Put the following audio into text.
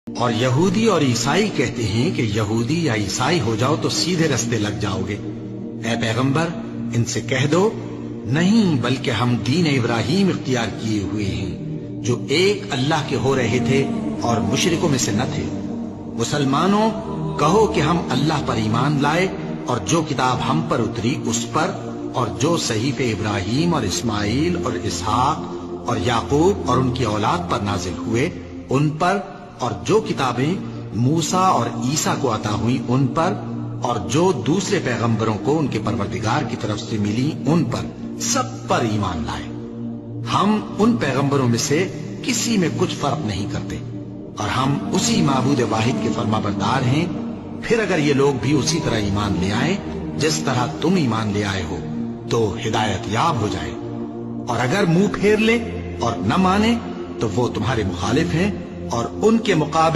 اور یہودی اور عیسائی کہتے ہیں کہ یہودی یا عیسائی ہو جاؤ تو سیدھے رستے لگ جاؤ گے۔ اے پیغمبر ان سے کہہ دو نہیں، بلکہ ہم دین ابراہیم اختیار کیے ہوئے ہیں جو ایک اللہ کے ہو رہے تھے اور مشرکوں میں سے نہ تھے۔ مسلمانوں کہو کہ ہم اللہ پر ایمان لائے اور جو کتاب ہم پر اتری اس پر، اور جو صحیفے ابراہیم اور اسماعیل اور اسحاق اور یعقوب اور ان کی اولاد پر نازل ہوئے ان پر، اور جو کتابیں موسیٰ اور عیسیٰ کو عطا ہوئیں ان پر، اور جو دوسرے پیغمبروں کو ان کے پروردگار کی طرف سے ملی ان پر، سب پر ایمان لائے۔ ہم ان پیغمبروں میں سے کسی میں کچھ فرق نہیں کرتے، اور ہم اسی معبود واحد کے فرما بردار ہیں۔ پھر اگر یہ لوگ بھی اسی طرح ایمان لے آئیں جس طرح تم ایمان لے آئے ہو تو ہدایت یاب ہو جائے، اور اگر منہ پھیر لیں اور نہ مانے تو وہ تمہارے مخالف ہیں، اور ان کے مقابلے